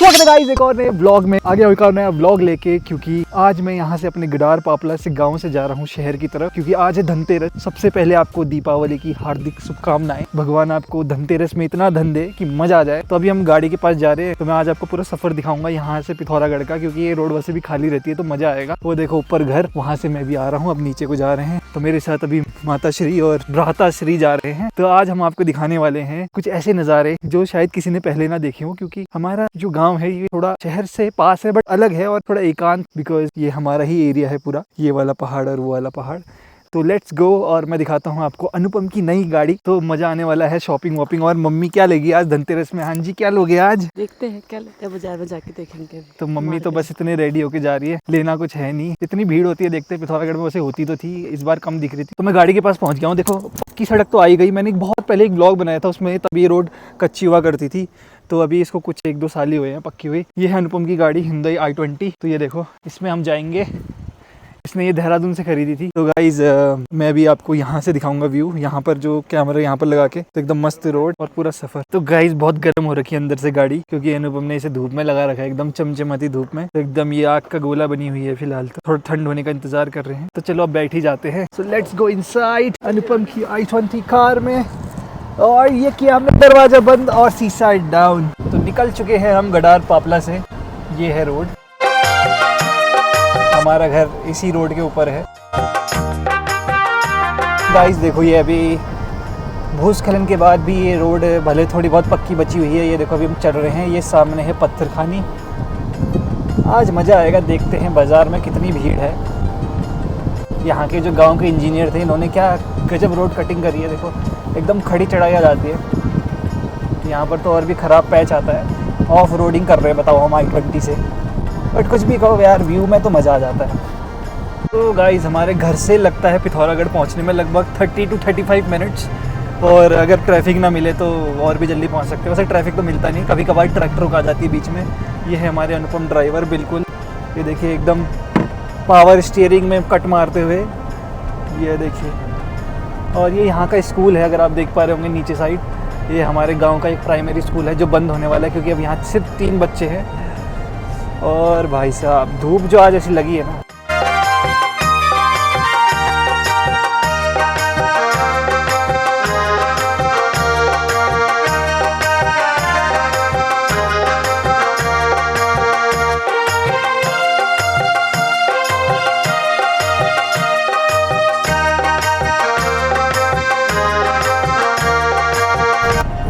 स्वागत है गाइस एक और नए व्लॉग में। आगे एक और नया व्लॉग लेके, क्योंकि आज मैं यहाँ से अपने गिडार पापला से गांव से जा रहा हूँ शहर की तरफ, क्योंकि आज है धनतेरस। सबसे पहले आपको दीपावली की हार्दिक शुभकामनाएं। भगवान आपको धनतेरस में इतना धन दे कि मजा आ जाए। तो अभी हम गाड़ी के पास जा रहे हैं, तो मैं आज आपको पूरा सफर दिखाऊंगा यहाँ से पिथौरागढ़ का, क्योंकि ये रोड वैसे भी खाली रहती है तो मजा आएगा। वो देखो ऊपर घर, वहाँ से मैं भी आ रहा हूँ, अब नीचे को जा रहे हैं। तो मेरे साथ अभी माता श्री और भ्राता श्री जा रहे हैं। तो आज हम आपको दिखाने वाले हैं कुछ ऐसे नज़ारे जो शायद किसी ने पहले ना देखे हो, क्योंकि हमारा जो गांव है ये थोड़ा शहर से पास है बट अलग है और थोड़ा एकांत, बिकॉज ये हमारा ही एरिया है पूरा, ये वाला पहाड़ और वो वाला पहाड़। तो लेट्स गो और मैं दिखाता हूँ आपको अनुपम की नई गाड़ी। तो मजा आने वाला है, शॉपिंग वॉपिंग। और मम्मी क्या लेगी आज धनतेरस में? हाँ जी, क्या लोगे आज? देखते हैं क्या लेते हैं, बाजार में जाके देखेंगे। तो मम्मी तो बस इतने रेडी होके जा रही है, लेना कुछ है नहीं। इतनी भीड़ होती है, देखते हैं। पिथौरागढ़ में वैसे होती तो थी, इस बार कम दिख रही थी। तो मैं गाड़ी के पास पहुंच गया हूँ। देखो पक्की सड़क तो आई गई। मैंने बहुत पहले एक ब्लॉग बनाया था, उसमें तब ये रोड कच्ची हुआ करती थी। तो अभी इसको कुछ 1-2 साल ही हुए हैं पक्की हुई। ये है अनुपम की गाड़ी Hyundai i20। तो ये देखो, इसमें हम जाएंगे। इसने ये देहरादून से खरीदी थी। तो गाइज मैं भी आपको यहाँ से दिखाऊंगा व्यू, यहाँ पर जो कैमरा यहाँ पर लगा के। तो एकदम मस्त रोड और पूरा सफर। तो गाइज बहुत गर्म हो रखी है अंदर से गाड़ी, क्योंकि अनुपम ने इसे धूप में लगा रखा है, एकदम चमचमाती धूप में। तो एकदम ये आग का गोला बनी हुई है फिलहाल। तो थोड़ा ठंड होने का इंतजार कर रहे हैं। तो चलो अब बैठ ही जाते हैं। सो लेट्स गो इनसाइड अनुपम की i20 कार में। और ये किया हमने दरवाजा बंद और शीशा डाउन। तो निकल चुके हैं हम गडार पापला से। ये है रोड, हमारा घर इसी रोड के ऊपर है। गाइस देखो, ये अभी भूस्खलन के बाद भी ये रोड भले थोड़ी बहुत पक्की बची हुई है। ये देखो अभी हम चल रहे हैं, ये सामने है पत्थरखानी। आज मज़ा आएगा, देखते हैं बाज़ार में कितनी भीड़ है। यहाँ के जो गांव के इंजीनियर थे, इन्होंने क्या गजब रोड कटिंग करी है। देखो एकदम खड़ी चढ़ाई आ जाती है। यहाँ पर तो और भी ख़राब पैच आता है। ऑफ रोडिंग कर रहे हैं, बताओ हम i20 से। बट कुछ भी कहो यार, व्यू में तो मज़ा आ जाता है। तो गाइज़ हमारे घर से लगता है पिथौरागढ़ पहुँचने में लगभग 30 to 35 मिनट्स। और अगर ट्रैफिक ना मिले तो और भी जल्दी पहुँच सकते हैं। वैसे ट्रैफिक तो मिलता नहीं, कभी कभार ट्रैक्टर रुक आ जाती है बीच में। ये है हमारे अनुपम ड्राइवर, बिल्कुल ये देखिए एकदम पावर स्टीयरिंग में कट मारते हुए। ये देखिए, और ये यहाँ का स्कूल है, अगर आप देख पा रहे होंगे नीचे साइड। ये हमारे गाँव का एक प्राइमरी स्कूल है जो बंद होने वाला है, क्योंकि अब यहाँ सिर्फ 3 बच्चे हैं। और भाई साहब धूप जो आज ऐसी लगी है ना।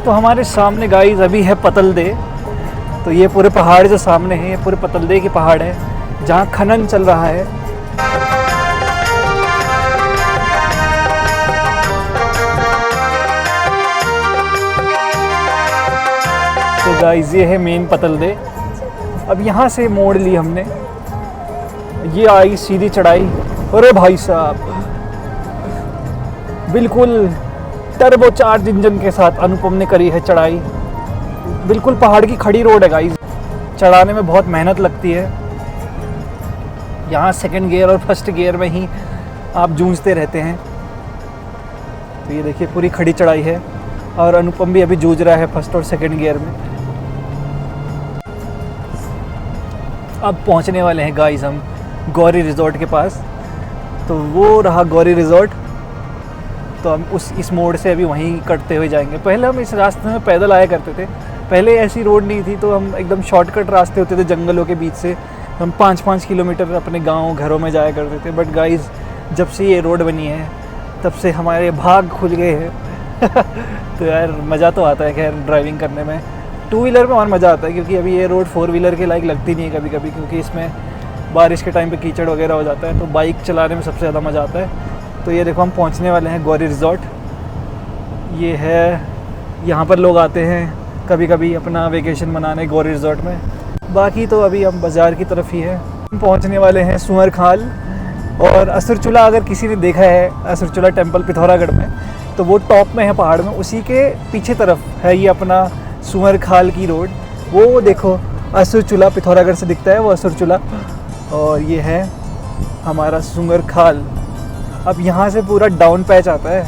तो हमारे सामने गाइस अभी है पतलदे। तो ये पूरे पहाड़ जो सामने हैं, ये पूरे पतलदे के पहाड़ है जहाँ खनन चल रहा है। तो गाइस ये है मेन पतलदे। अब यहाँ से मोड़ ली हमने, ये आई सीधी चढ़ाई। अरे भाई साहब, बिल्कुल टर्बो चार्ज इंजन के साथ अनुपम ने करी है चढ़ाई। बिल्कुल पहाड़ की खड़ी रोड है गाइस, चढ़ाने में बहुत मेहनत लगती है। यहाँ सेकंड गियर और फर्स्ट गियर में ही आप जूझते रहते हैं। तो ये देखिए पूरी खड़ी चढ़ाई है, और अनुपम भी अभी जूझ रहा है फर्स्ट और सेकंड गियर में। अब पहुँचने वाले हैं गाइस हम गौरी रिजॉर्ट के पास। तो वो रहा गौरी रिजॉर्ट। तो हम इस मोड़ से अभी वहीं कटते हुए जाएंगे। पहले हम इस रास्ते में पैदल आया करते थे, पहले ऐसी रोड नहीं थी। तो हम एकदम शॉर्टकट रास्ते होते थे जंगलों के बीच से, हम 5-5 किलोमीटर अपने गांव घरों में जाया करते थे। बट गाइस जब से ये रोड बनी है तब से हमारे भाग खुल गए हैं। तो यार मज़ा तो आता है खैर ड्राइविंग करने में। 2 व्हीलर में और मज़ा आता है, क्योंकि अभी ये रोड 4 व्हीलर के लायक लगती नहीं है कभी कभी, क्योंकि इसमें बारिश के टाइम पे कीचड़ वगैरह हो जाता है। तो बाइक चलाने में सबसे ज़्यादा मज़ा आता है। तो ये देखो हम पहुंचने वाले हैं गौरी रिजॉर्ट। ये है, यहाँ पर लोग आते हैं कभी कभी अपना वेकेशन मनाने गौरी रिजॉर्ट में। बाकी तो अभी हम बाज़ार की तरफ ही है। हम पहुँचने वाले हैं सुअरखाल और असुरचूला। अगर किसी ने देखा है असुरचूला टेम्पल पिथौरागढ़ में, तो वो टॉप में है पहाड़ में, उसी के पीछे तरफ है ये अपना सुअरखाल की रोड। वो देखो असुरचूला पिथौरागढ़ से दिखता है, वो असुरचूला। और ये है हमारा सुअरखाल। अब यहाँ से पूरा डाउन पैच आता है,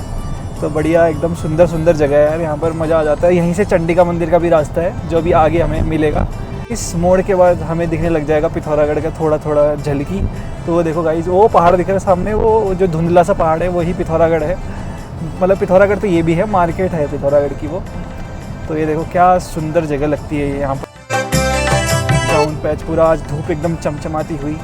तो बढ़िया एकदम सुंदर सुंदर जगह है यार। यहाँ पर मज़ा आ जाता है। यहीं से चंडिका मंदिर का भी रास्ता है जो भी आगे हमें मिलेगा। इस मोड़ के बाद हमें दिखने लग जाएगा पिथौरागढ़ का थोड़ा थोड़ा झलकी। तो वो देखो गाइस, वो पहाड़ दिख रहा है सामने, वो जो धुंधला सा पहाड़ है वही पिथौरागढ़ है। मतलब पिथौरागढ़ तो ये भी है, मार्केट है पिथौरागढ़ की वो। तो ये देखो क्या सुंदर जगह लगती है यहाँ पर। टाउन पैच पूरा आज धूप एकदम चमचमाती हुई,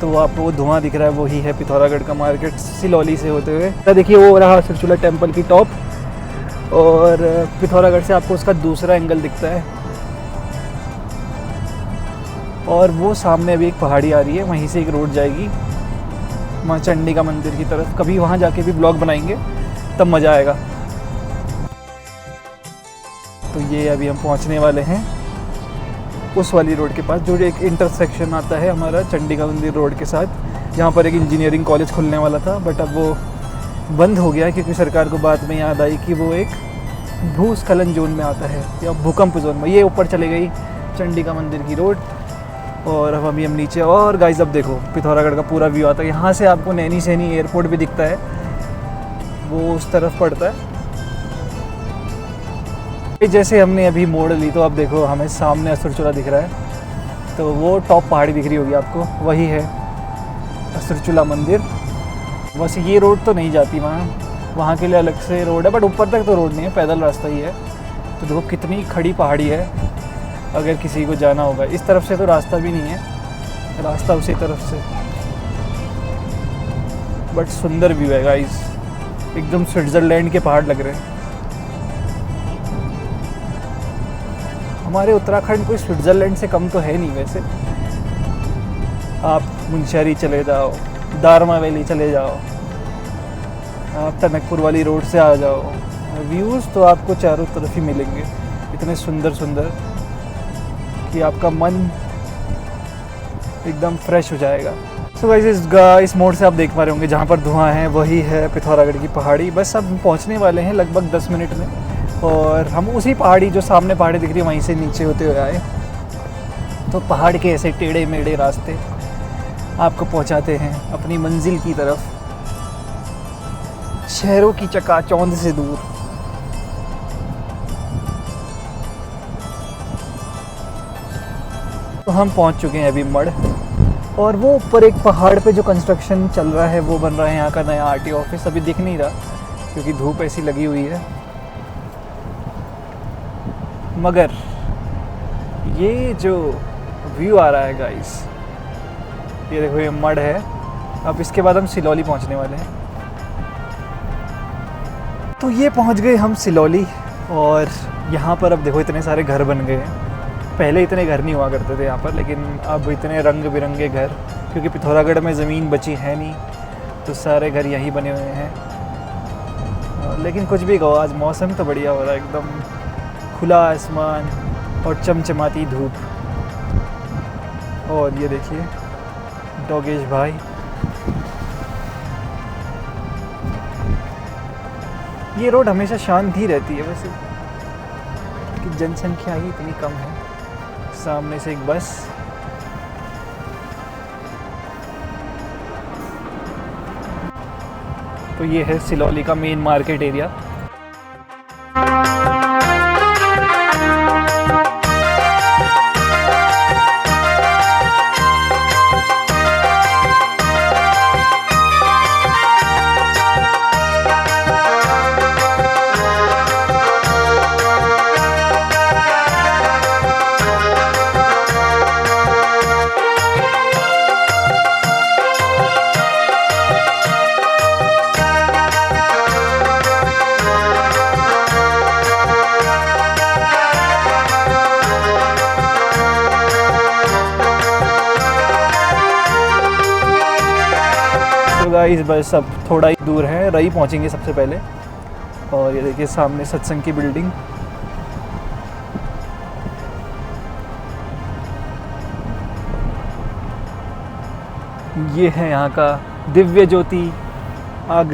तो वो आपको वो धुआं दिख रहा है वही है पिथौरागढ़ का मार्केट सिलौली से होते हुए। तो देखिए वो रहा सिरचुला टेम्पल की टॉप, और पिथौरागढ़ से आपको उसका दूसरा एंगल दिखता है। और वो सामने अभी एक पहाड़ी आ रही है, वहीं से एक रोड जाएगी माँ चंडी का मंदिर की तरफ। कभी वहाँ जाके भी ब्लॉग बनाएंगे, तब मज़ा आएगा। तो ये अभी हम पहुँचने वाले हैं उस वाली रोड के पास, जो एक इंटरसेक्शन आता है हमारा चंडी का मंदिर रोड के साथ, जहाँ पर एक इंजीनियरिंग कॉलेज खुलने वाला था, बट अब वो बंद हो गया क्योंकि सरकार को बाद में याद आई कि वो एक भूस्खलन जोन में आता है या भूकंप जोन में। ये ऊपर चले गई चंडी का मंदिर की रोड, और अब हम नीचे। और गाइस अब देखो पिथौरागढ़ का पूरा व्यू आता है। यहाँ से आपको नैनी सैनी एयरपोर्ट भी दिखता है, वो उस तरफ पड़ता है। जैसे हमने अभी मोड़ ली तो अब देखो हमें सामने असुरचूला दिख रहा है, तो वो टॉप पहाड़ी दिख रही होगी आपको, वही है असुरचूला मंदिर। बस ये रोड तो नहीं जाती वहाँ के लिए अलग से रोड है, बट ऊपर तक तो रोड नहीं है, पैदल रास्ता ही है। तो देखो कितनी खड़ी पहाड़ी है, अगर किसी को जाना होगा। इस तरफ से तो रास्ता भी नहीं है, रास्ता उसी तरफ से। बट सुंदर व्यू है गाइस, एकदम स्विट्ज़रलैंड के पहाड़ लग रहे हैं। हमारे उत्तराखंड कोई स्विट्ज़रलैंड से कम तो है नहीं वैसे। आप मुंशियारी चले जाओ, दारमा वैली चले जाओ, आप टनकपुर वाली रोड से आ जाओ, व्यूज़ तो आपको चारों तरफ ही मिलेंगे, इतने सुंदर सुंदर कि आपका मन एकदम फ्रेश हो जाएगा। सो गाइस इस मोड़ से आप देख पा रहे होंगे जहाँ पर धुआं है वही है पिथौरागढ़ की पहाड़ी। बस अब पहुँचने वाले हैं लगभग 10 मिनट में, और हम उसी पहाड़ी जो सामने पहाड़ी दिख रही है वहीं से नीचे होते हुए आए। तो पहाड़ के ऐसे टेढ़े मेढ़े रास्ते आपको पहुंचाते हैं अपनी मंजिल की तरफ, शहरों की चकाचौंध से दूर। तो हम पहुंच चुके हैं अभी मड़, और वो ऊपर एक पहाड़ पे जो कंस्ट्रक्शन चल रहा है वो बन रहा है यहाँ का नया आरटीओ ऑफिस। अभी दिख नहीं रहा क्योंकि धूप ऐसी लगी हुई है, मगर ये जो व्यू आ रहा है गाइस, ये देखो ये मड़ है। अब इसके बाद हम सिलौली पहुंचने वाले हैं। तो ये पहुंच गए हम सिलौली, और यहाँ पर अब देखो इतने सारे घर बन गए हैं। पहले इतने घर नहीं हुआ करते थे यहाँ पर, लेकिन अब इतने रंग बिरंगे घर, क्योंकि पिथौरागढ़ में ज़मीन बची है नहीं, तो सारे घर यहीं बने हुए हैं। लेकिन कुछ भी कहो, आज मौसम तो बढ़िया हो रहा है, एकदम खुला आसमान और चमचमाती धूप। और ये देखिए डोगेश भाई, ये रोड हमेशा शांत ही रहती है वैसे, कि जनसंख्या ही इतनी कम है। सामने से एक बस, तो ये है सिलौली का मेन मार्केट एरिया। गाइस बस अब थोड़ा ही दूर है, रही पहुंचेंगे सबसे पहले। और ये देखिए सामने सत्संग की बिल्डिंग, ये है यहाँ का दिव्य ज्योति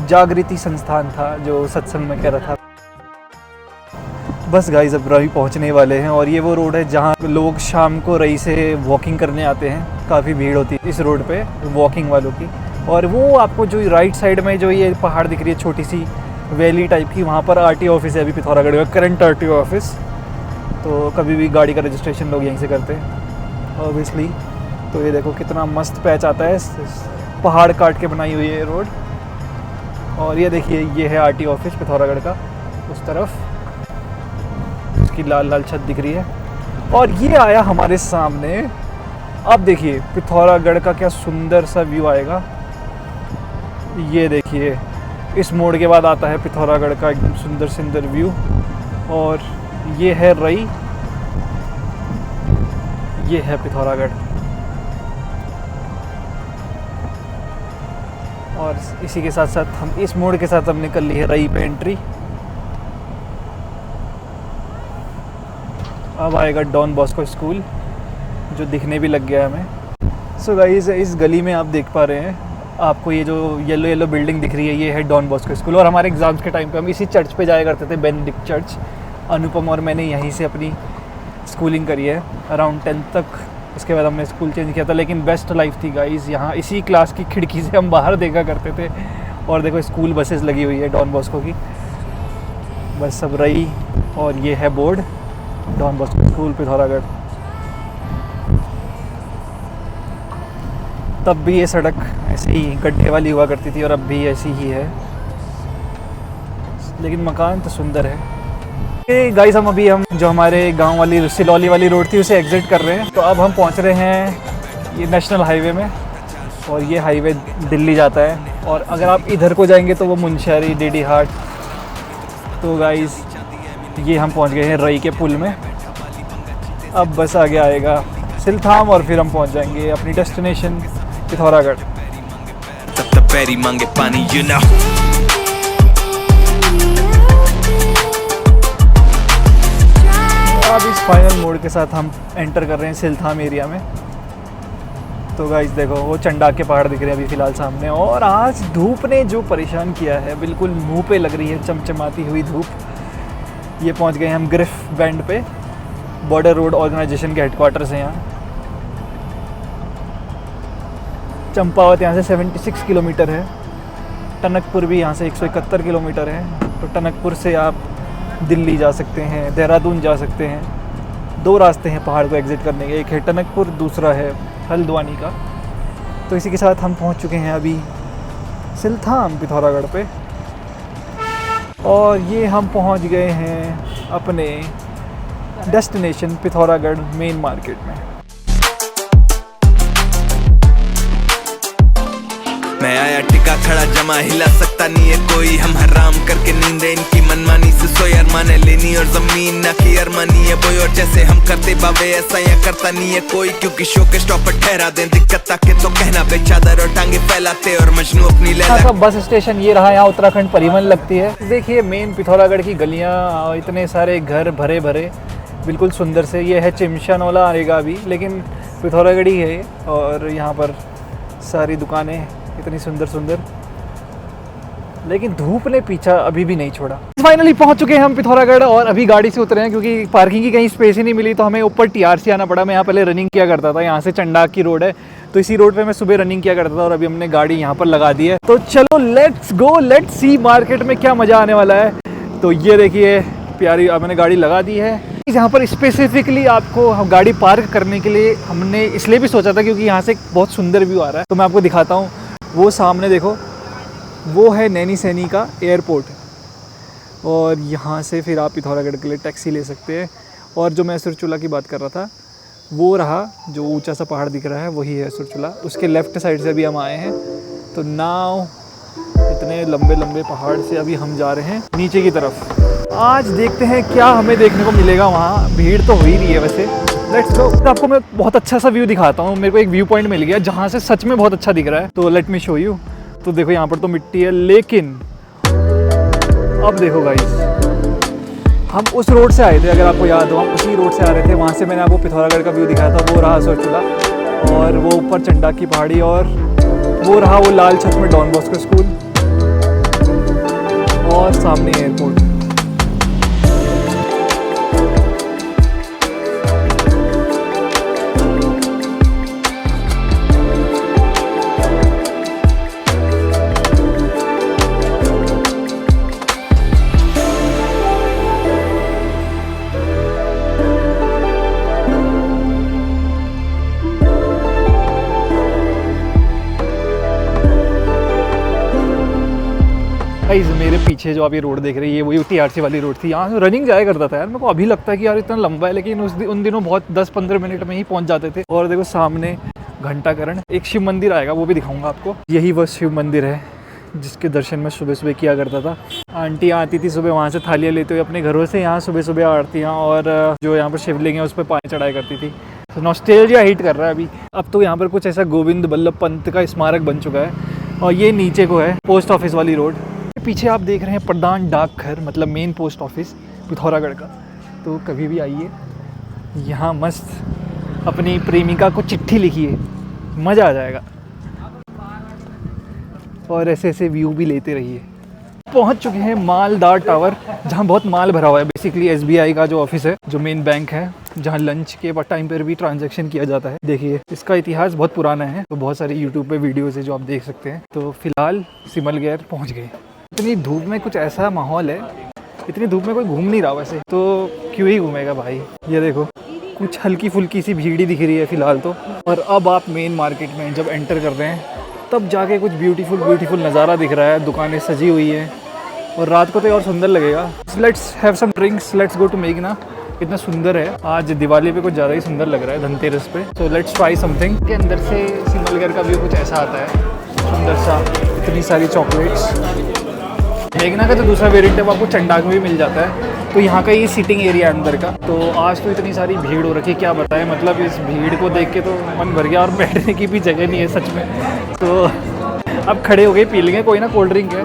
जागृति संस्थान था जो सत्संग में कह रहा था। बस गाइस अब रही पहुँचने वाले हैं, और ये वो रोड है जहाँ लोग शाम को रही से वॉकिंग करने आते हैं। काफ़ी भीड़ होती है इस रोड पे वॉकिंग वालों की। और वो आपको जो राइट साइड में जो ये पहाड़ दिख रही है छोटी सी वैली टाइप की, वहाँ पर आरटीओ ऑफिस है अभी पिथौरागढ़ का, करंट आरटीओ ऑफिस। तो कभी भी गाड़ी का रजिस्ट्रेशन लोग यहीं से करते हैं। ऑब्वियसली। तो ये देखो कितना मस्त पैच आता है, पहाड़ काट के बनाई हुई है ये रोड। और ये देखिए ये है आरटी ऑफिस पिथौरागढ़ का, उस तरफ उसकी लाल लाल छत दिख रही है। और ये आया हमारे सामने, अब देखिए पिथौरागढ़ का क्या सुंदर सा व्यू आएगा। ये देखिए इस मोड़ के बाद आता है पिथौरागढ़ का एकदम सुंदर सुंदर व्यू। और ये है रई, ये है पिथौरागढ़। और इसी के साथ साथ हम इस मोड़ के साथ हमने कर ली है रई पे एंट्री। अब आएगा डॉन बॉस्को स्कूल, जो दिखने भी लग गया है हमें। सो गाइस, इस गली में आप देख पा रहे हैं, आपको ये जो येलो येलो बिल्डिंग दिख रही है, ये है डॉन बॉस्को स्कूल। और हमारे एग्ज़ाम्स के टाइम पे हम इसी चर्च पे जाया करते थे, बेनेडिक्ट चर्च। अनुपम और मैंने यहीं से अपनी स्कूलिंग करी है अराउंड 10th तक। उसके बाद हमने स्कूल चेंज किया था, लेकिन बेस्ट लाइफ थी गाइस यहाँ। इसी क्लास की खिड़की से हम बाहर देखा करते थे। और देखो स्कूल बसेस लगी हुई है डॉन बॉस्को की, बस सब रही। और ये है board, Don Bosco school Pithoragarh. तब भी ये सड़क ऐसे ही गड्ढे वाली हुआ करती थी और अब भी ऐसी ही है, लेकिन मकान तो सुंदर है। गाइस हम जो हमारे गांव वाली सिलौली वाली रोड थी उसे एग्जिट कर रहे हैं। तो अब हम पहुंच रहे हैं ये नेशनल हाईवे में, और ये हाईवे दिल्ली जाता है। और अगर आप इधर को जाएंगे तो वो मुनस्यारी, डीडी हाट। तो गाइस ये हम पहुंच गए हैं रई के पुल में। अब बस आगे आएगा सिलथाम और फिर हम पहुंच जाएंगे अपनी डेस्टिनेशन पिथौरागढ़। अब इस फाइनल मोड के साथ हम एंटर कर रहे हैं सिलथाम एरिया में। तो गाइस देखो वो चंडाक के पहाड़ दिख रहे हैं अभी फ़िलहाल सामने। और आज धूप ने जो परेशान किया है, बिल्कुल मुंह पे लग रही है चमचमाती हुई धूप। ये पहुंच गए हम ग्रिफ बैंड पे, बॉर्डर रोड ऑर्गेनाइजेशन के हेडक्वार्टर्स हैं यहाँ। चंपावत यहाँ से 76 किलोमीटर है, टनकपुर भी यहाँ से 171 किलोमीटर है। तो टनकपुर से आप दिल्ली जा सकते हैं, देहरादून जा सकते हैं। 2 रास्ते हैं पहाड़ को एग्जिट करने के, एक है टनकपुर, दूसरा है हल्द्वानी का। तो इसी के साथ हम पहुंच चुके हैं अभी सिलथाम पिथौरागढ़ पे। और ये हम पहुंच गए हैं अपने डेस्टिनेशन पिथौरागढ़ मेन मार्केट में। मैं आया टिका खड़ा जमा, हिला सकता नहीं है कोई। हम हराम करके नींदे इनकी मनमानी से सोए। अरमाने लेनी और जमीन ना की अरमानी है बोई। और जैसे हम करते बाबे ऐसा यहाँ करता नहीं है कोई। क्योंकि शो के स्टॉप पर ठहरा दें दिक्कत ताकि तो कहना बे चादर और टांगे फैलाते और मजनू अपनी लैला। का बस स्टेशन ये रहा, यहाँ उत्तराखंड परिवहन लगती है। देखिए मेन पिथौरागढ़ की गलियाँ, इतने सारे घर भरे भरे, बिल्कुल सुंदर से। ये है चिमशानोला आएगा अभी, लेकिन पिथौरागढ़ ही है। और यहाँ पर सारी दुकानें इतनी सुंदर सुंदर, लेकिन धूप ने पीछा अभी भी नहीं छोड़ा। फाइनली पहुंच चुके हैं हम पिथौरागढ़ और अभी गाड़ी से उतरे हैं क्योंकि पार्किंग की कहीं स्पेस ही नहीं मिली। तो हमें ऊपर टीआरसी आना पड़ा। मैं यहाँ पहले रनिंग किया करता था, यहाँ से चंडाक की रोड है, तो इसी रोड पे मैं सुबह रनिंग किया करता था। और अभी हमने गाड़ी यहाँ पर लगा दी है। तो चलो let's go, let's see market में क्या मज़ा आने वाला है। तो ये देखिए प्यारी, मैंने गाड़ी लगा दी है। यहाँ पर स्पेसिफिकली आपको गाड़ी पार्क करने के लिए हमने इसलिए भी सोचा था क्योंकि यहाँ से बहुत सुंदर व्यू आ रहा है। तो मैं आपको दिखाता हूँ, वो सामने देखो, वो है नैनी सैनी का एयरपोर्ट। और यहाँ से फिर आप पिथौरागढ़ के लिए टैक्सी ले सकते हैं। और जो मैं सुरचूला की बात कर रहा था, वो रहा जो ऊंचा सा पहाड़ दिख रहा है, वही है सुरचूला। उसके लेफ़्ट साइड से भी हम आए हैं। तो नाउ इतने लंबे लंबे पहाड़ से अभी हम जा रहे हैं नीचे की तरफ। आज देखते हैं क्या हमें देखने को मिलेगा। वहाँ भीड़ तो हो ही रही है वैसे। Let's go. तो आपको मैं बहुत अच्छा सा व्यू दिखाता हूँ। मेरे को एक व्यू पॉइंट मिल गया जहाँ से सच में बहुत अच्छा दिख रहा है। तो लेट मी शो यू। तो देखो यहाँ पर तो मिट्टी है, लेकिन अब देखो गाइस, हम उस रोड से आए थे, अगर आपको याद हो, हम उसी रोड से आ रहे थे। वहाँ से मैंने आपको पिथौरागढ़ का व्यू दिखाया था, वो रहा सुरचूला और वो ऊपर चंडाक की पहाड़ी, और वो रहा वो लाल छत में डॉन बॉस्को स्कूल, और सामने एयरपोर्ट। गाइस मेरे पीछे जो आप ये रोड देख रहे हैं ये वही TRC वाली रोड थी। यहाँ से रनिंग जाया करता था यार। मेरे को अभी लगता है कि यार इतना लंबा है, लेकिन उन दिनों बहुत 10-15 मिनट में ही पहुँच जाते थे। और देखो सामने घंटाकरण, एक शिव मंदिर आएगा, वो भी दिखाऊंगा आपको। यही वह शिव मंदिर है जिसके दर्शन मैं सुबह सुबह किया करता था। आंटियाँ आती थी सुबह वहाँ से थालियाँ लेते हुए अपने घरों से, यहाँ सुबह सुबह आरतियाँ और जो यहाँ पर शिवलिंग है उस पर पानी चढ़ाया करती थी। तो नॉस्टैल्जिया हिट कर रहा है अभी। अब तो यहाँ पर कुछ ऐसा गोविंद बल्लभ पंत का स्मारक बन चुका है। और ये नीचे को है पोस्ट ऑफिस वाली रोड। पीछे आप देख रहे हैं प्रधान डाकघर, मतलब मेन पोस्ट ऑफिस पिथौरागढ़ का। तो कभी भी आइए, यहाँ मस्त अपनी प्रेमिका को चिट्ठी लिखिए, मज़ा आ जाएगा। और ऐसे ऐसे व्यू भी लेते रहिए। पहुँच चुके हैं मालदार टावर, जहाँ बहुत माल भरा हुआ है। बेसिकली SBI का जो ऑफिस है, जो मेन बैंक है, जहाँ लंच के टाइम पर भी ट्रांजैक्शन किया जाता है। देखिए इसका इतिहास बहुत पुराना है, तो बहुत सारी यूट्यूब पे वीडियोस है जो आप देख सकते हैं। तो फिलहाल सिमलगैर पहुँच गए। इतनी धूप में कुछ ऐसा माहौल है, इतनी धूप में कोई घूम नहीं रहा वैसे, तो क्यों ही घूमेगा भाई। ये देखो कुछ हल्की फुल्की सी भीड़ ही दिख रही है फिलहाल तो। और अब आप मेन मार्केट में जब एंटर कर रहे हैं तब जाके कुछ ब्यूटीफुल नज़ारा दिख रहा है। दुकानें सजी हुई हैं और रात को तो और सुंदर लगेगा। Let's have some drinks, let's go to मेघना। इतना सुंदर है, आज दिवाली पे कुछ ज़्यादा ही सुंदर लग रहा है, धनतेरस पे। तो लेट्स ट्राई समथिंग। के अंदर से सिमलगैर का व्यू कुछ ऐसा आता है, सुंदर सा, इतनी सारी चॉकलेट्स। मेघना का जो दूसरा वेरिएंट है वो आपको चंडाक में भी मिल जाता है। तो यहाँ का ये सीटिंग एरिया अंदर का। तो आज तो इतनी सारी भीड़ हो रखी, क्या बताएं। मतलब इस भीड़ को देख के तो मन भर गया, और बैठने की भी जगह नहीं है सच में। तो अब खड़े हो गए, पी लेंगे कोई ना, कोल्ड ड्रिंक है।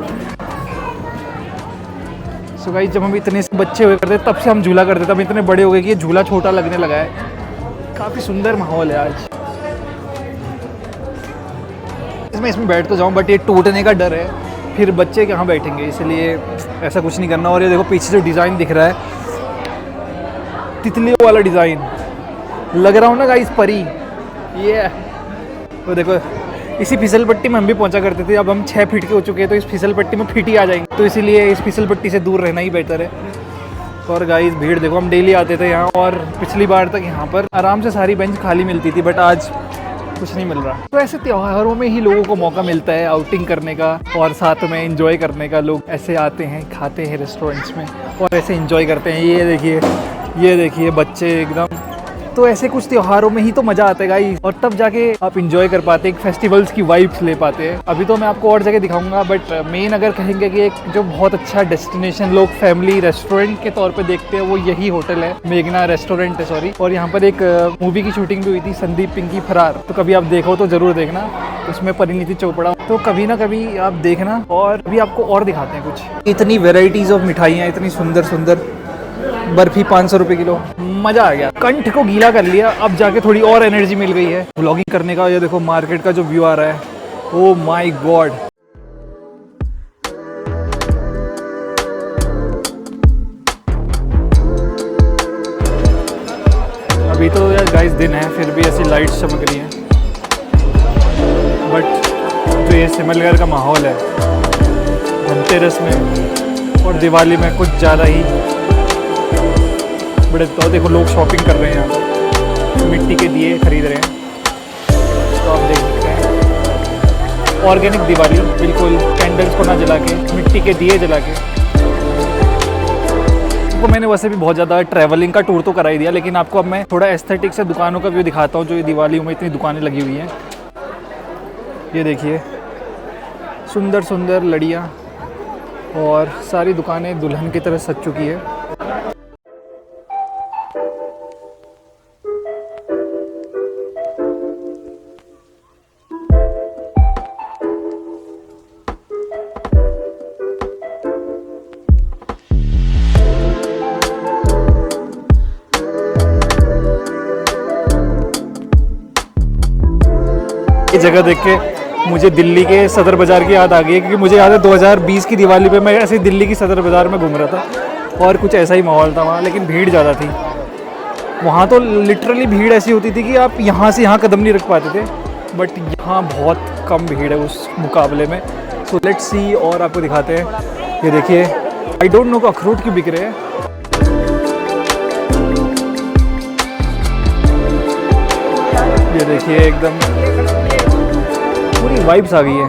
सो गाइस जब हम इतने बच्चे हुए करते तब से हम झूला करते थे, अब इतने बड़े हो गए कि ये झूला छोटा लगने लगा है। काफ़ी सुंदर माहौल है आज। इसमें बैठ तो जाऊँ, बट ये टूटने का डर है, फिर बच्चे कहाँ बैठेंगे, इसलिए ऐसा कुछ नहीं करना। और ये देखो पीछे जो डिज़ाइन दिख रहा है, तितलियों वाला डिज़ाइन लग रहा हूँ ना गाइस, परी। ये तो देखो इसी फिसल पट्टी में हम भी पहुंचा करते थे। अब हम 6 फीट के हो चुके हैं, तो इस फिसल पट्टी में फिट ही आ जाएंगे, तो इसीलिए इस फिसल पट्टी से दूर रहना ही बेहतर है। और गाइस भीड़ देखो, हम डेली आते थे यहाँ, और पिछली बार तक यहाँ पर आराम से सारी बेंच खाली मिलती थी, बट आज कुछ नहीं मिल रहा। तो ऐसे त्योहारों में ही लोगों को मौका मिलता है आउटिंग करने का और साथ में एंजॉय करने का। लोग ऐसे आते हैं, खाते हैं रेस्टोरेंट्स में और ऐसे एंजॉय करते हैं। ये देखिए बच्चे एकदम। तो ऐसे कुछ त्योहारों में ही तो मज़ा आता है गाइस, और तब जाके आप इंजॉय कर पाते हैं, फेस्टिवल्स की वाइब्स ले पाते हैं। अभी तो मैं आपको और जगह दिखाऊंगा, बट मेन अगर कहेंगे कि एक जो बहुत अच्छा डेस्टिनेशन लोग फैमिली रेस्टोरेंट के तौर पे देखते हैं, वो यही होटल है, मेघना रेस्टोरेंट है, सॉरी। और यहाँ पर एक मूवी की शूटिंग भी हुई थी, संदीप पिंकी फरार। तो कभी आप देखो तो ज़रूर देखना, उसमें परिणीति चोपड़ा। तो कभी ना कभी आप देखना, और अभी आपको और दिखाते हैं कुछ। इतनी वेराइटीज़ ऑफ मिठाइयाँ, इतनी सुंदर बर्फी 500 रुपये किलो। मज़ा आ गया, कंठ को गीला कर लिया। अब जाके थोड़ी और एनर्जी मिल गई है व्लॉगिंग करने का। ये देखो मार्केट का जो व्यू आ रहा है, ओह माय गॉड। अभी तो यार गाइस दिन है, फिर भी ऐसी लाइट्स चमक रही हैं, बट जो ये सिमलगैर का माहौल है धनतेरस में और दिवाली में कुछ ज़्यादा ही बड़े। तो देखो लोग शॉपिंग कर रहे हैं यहाँ पर, मिट्टी के दिए खरीद रहे हैं। तो आप देख सकते हैं ऑर्गेनिक दिवाली, बिल्कुल कैंडल्स को ना जला के, मिट्टी के दिए जला के। तो मैंने वैसे भी बहुत ज़्यादा ट्रैवलिंग का टूर तो करा ही दिया, लेकिन आपको अब मैं थोड़ा एस्थेटिक से दुकानों का व्यू दिखाता हूँ। जो ये दिवाली में इतनी दुकानें लगी हुई हैं, ये देखिए सुंदर लड़ियाँ, और सारी दुकानें दुल्हन की तरह सज चुकी है। जगह देख के मुझे दिल्ली के सदर बाज़ार की याद आ गई है, क्योंकि मुझे याद है 2020 की दिवाली पे मैं ऐसे दिल्ली की सदर बाज़ार में घूम रहा था, और कुछ ऐसा ही माहौल था वहाँ, लेकिन भीड़ ज़्यादा थी वहाँ। तो लिटरली भीड़ ऐसी होती थी कि आप यहाँ से यहाँ कदम नहीं रख पाते थे, बट यहाँ बहुत कम भीड़ है उस मुकाबले में। सो लेट्स सी, और आपको दिखाते हैं। ये देखिए, आई डोंट नो अखरोट क्यों बिक रहे हैं। ये देखिए एकदम पूरी वाइब्स आ गई है।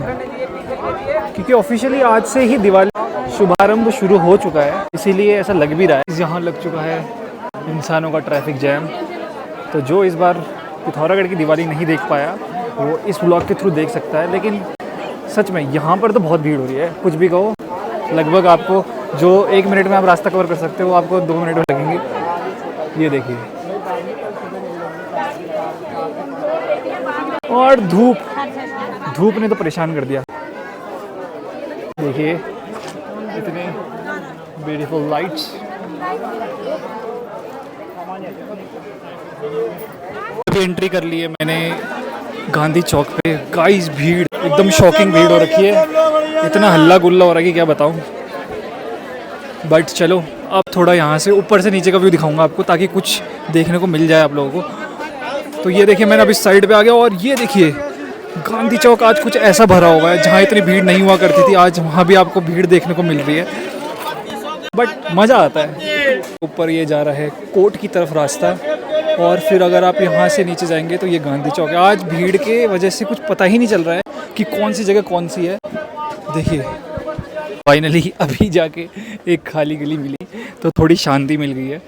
क्योंकि ऑफिशियली आज से ही दिवाली शुभारंभ शुरू हो चुका है, इसीलिए ऐसा लग भी रहा है। यहाँ लग चुका है इंसानों का ट्रैफिक जैम। तो जो इस बार पिथौरागढ़ की दिवाली नहीं देख पाया वो इस व्लॉग के थ्रू देख सकता है। लेकिन सच में यहाँ पर तो बहुत भीड़ हो रही है, कुछ भी कहो। लगभग आपको जो 1 मिनट में आप रास्ता कवर कर सकते हो आपको 2 मिनट में लगेंगे। ये देखिए, और धूप ने तो परेशान कर दिया। देखिए इतने ब्यूटीफुल लाइट्स। अभी एंट्री कर ली है मैंने गांधी चौक पे। गाइस भीड़ एकदम शॉकिंग भीड़ हो रखी है, इतना हल्ला गुल्ला हो रहा है कि क्या बताऊं। बट चलो अब थोड़ा यहाँ से ऊपर से नीचे का व्यू दिखाऊंगा आपको, ताकि कुछ देखने को मिल जाए आप लोगों को। तो ये देखिए मैंने अभी साइड पे आ गया, और ये देखिए गांधी चौक आज कुछ ऐसा भरा हुआ है, जहाँ इतनी भीड़ नहीं हुआ करती थी आज वहाँ भी आपको भीड़ देखने को मिल रही है। बट मज़ा आता है। ऊपर ये जा रहा है कोर्ट की तरफ रास्ता, और फिर अगर आप यहाँ से नीचे जाएंगे तो ये गांधी चौक है। आज भीड़ के वजह से कुछ पता ही नहीं चल रहा है कि कौन सी जगह कौन सी है। देखिए फाइनली अभी जाके एक खाली गली मिली तो थोड़ी शांति मिल गई है।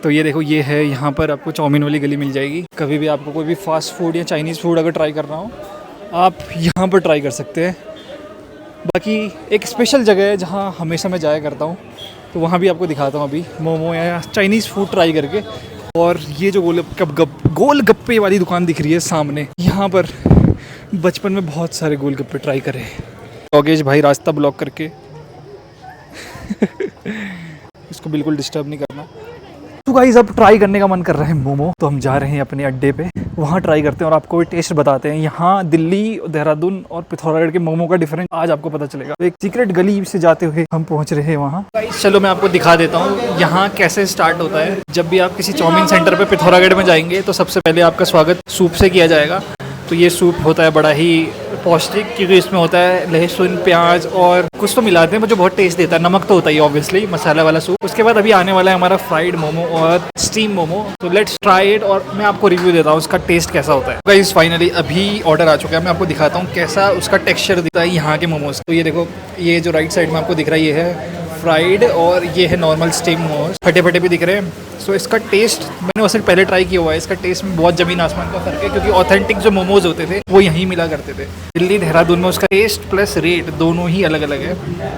तो ये देखो, ये है, यहाँ पर आपको चाउमीन वाली गली मिल जाएगी। कभी भी आपको कोई भी फास्ट फूड या चाइनीज़ फूड अगर ट्राई करना हो आप यहाँ पर ट्राई कर सकते हैं। बाकी एक स्पेशल जगह है जहाँ हमेशा मैं जाया करता हूँ, तो वहाँ भी आपको दिखाता हूँ अभी मोमो या चाइनीज़ फूड ट्राई करके। और ये जो गोलगप्पे वाली दुकान दिख रही है सामने, यहाँ पर बचपन में बहुत सारे गोलगप्पे ट्राई करे। योगेश भाई रास्ता ब्लॉक करके इसको बिल्कुल डिस्टर्ब नहीं करना। तो गाइस अब ट्राई करने का मन कर रहा है मोमो, तो हम जा रहे हैं अपने अड्डे पे, वहाँ ट्राई करते हैं और आपको भी टेस्ट बताते हैं। यहाँ दिल्ली, देहरादून और पिथौरागढ़ के मोमो का डिफरेंस आज आपको पता चलेगा। एक सीक्रेट गली से जाते हुए हम पहुँच रहे हैं वहाँ। चलो मैं आपको दिखा देता हूँ यहाँ कैसे स्टार्ट होता है। जब भी आप किसी चाउमीन सेंटर पे पिथौरागढ़ में जाएंगे तो सबसे पहले आपका स्वागत सूप से किया जाएगा। तो ये सूप होता है बड़ा ही पौष्टिक, क्योंकि इसमें होता है लहसुन, प्याज और कुछ तो मिलाते हैं जो बहुत टेस्ट देता है। नमक तो होता ही ऑब्वियसली, मसाला वाला सूप। उसके बाद अभी आने वाला है हमारा फ्राइड मोमो और स्टीम मोमो। तो लेट्स ट्राई इट और मैं आपको रिव्यू देता हूँ उसका टेस्ट कैसा होता है। गाइस फाइनली अभी ऑर्डर आ चुका है, मैं आपको दिखाता हूँ कैसा उसका टेक्सचर दिखता है यहाँ के मोमोज। तो ये देखो, ये जो राइट साइड में आपको दिख रहा है ये है फ्राइड और ये है नॉर्मल स्टीम मोमोज। फटे फटे भी दिख रहे हैं। सो इसका टेस्ट मैंने वैसे पहले ट्राई किया हुआ है, इसका टेस्ट में बहुत ज़मीन आसमान का फ़र्क है, क्योंकि ऑथेंटिक जो मोमोज होते थे वो यहीं मिला करते थे। दिल्ली देहरादून में उसका टेस्ट प्लस रेट दोनों ही अलग अलग है।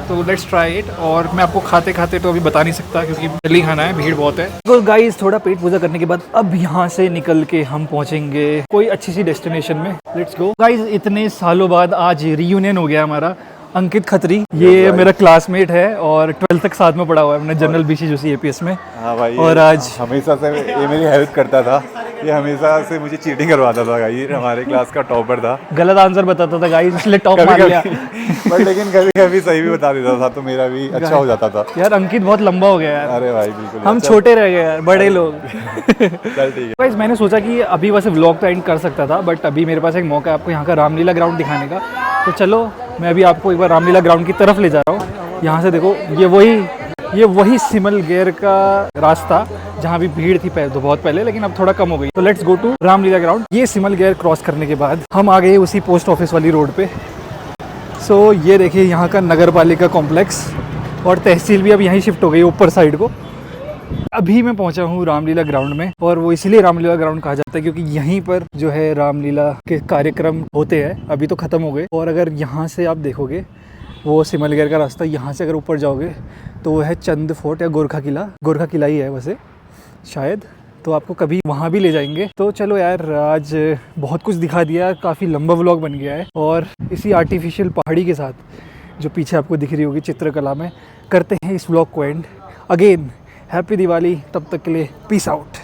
तो लेट्स ट्राई इट। और मैं आपको खाते खाते तो अभी बता नहीं सकता क्योंकि जल्दी खाना है, भीड़ बहुत है। तो गाइस थोड़ा पेट पूजा करने के बाद अब यहाँ से निकल के हम पहुँचेंगे कोई अच्छी सी डेस्टिनेशन में। Let's go. गाइस इतने सालों बाद आज रियूनियन हो गया हमारा। अंकित खत्री ये मेरा क्लासमेट है और 12th तक साथ में पढ़ा हुआ है हमने जनरल BCJC APS में। हाँ भाई, और आज हमेशा से ये मेरी हेल्प करता था, ये हमेशा से मुझे चीटिंग करवाता था। ये हमारे क्लास का टॉपर था, गलत आंसर बताता था गाइस, इसलिए टॉप मार लिया। बट लेकिन कभी कभी सही भी बता देता था तो मेरा भी अच्छा हो जाता था। यार अंकित बहुत लंबा हो गया यार। अरे भाई बिल्कुल, हम छोटे रह गए यार, बड़े लोग। चल ठीक है गाइस मैंने सोचा कि अभी वैसे व्लॉग तो एंड कर सकता था, बट अभी मेरे पास एक मौका है आपको यहाँ का रामलीला ग्राउंड दिखाने का। तो चलो मैं अभी आपको एक बार रामलीला ग्राउंड की तरफ ले जा रहा हूँ। यहाँ से देखो, ये वही सिमलगैर का रास्ता जहाँ भी भीड़ थी पहले, तो बहुत पहले, लेकिन अब थोड़ा कम हो गई। तो let's go to Ramlila ground. ये सिमलगैर क्रॉस करने के बाद हम आ गए उसी पोस्ट ऑफिस वाली रोड पे। सो ये देखिए यहाँ का नगर पालिका कॉम्प्लेक्स, और तहसील भी अब यहीं शिफ्ट हो गई ऊपर साइड को। अभी मैं पहुंचा हूँ रामलीला ग्राउंड में, और वो इसीलिए रामलीला ग्राउंड कहा जाता है क्योंकि यहीं पर जो है रामलीला के कार्यक्रम होते हैं। अभी तो ख़त्म हो गए। और अगर यहाँ से आप देखोगे वो सिमलगैर का रास्ता, यहाँ से अगर ऊपर जाओगे तो वो है चंद फोर्ट या गोरखा किला ही है वैसे शायद। तो आपको कभी वहाँ भी ले जाएंगे। तो चलो यार, आज बहुत कुछ दिखा दिया, काफ़ी लंबा व्लॉग बन गया है। और इसी आर्टिफिशियल पहाड़ी के साथ जो पीछे आपको दिख रही होगी चित्रकला में, करते हैं इस व्लॉग को एंड। अगेन हैप्पी दिवाली, तब तक के लिए पीस आउट।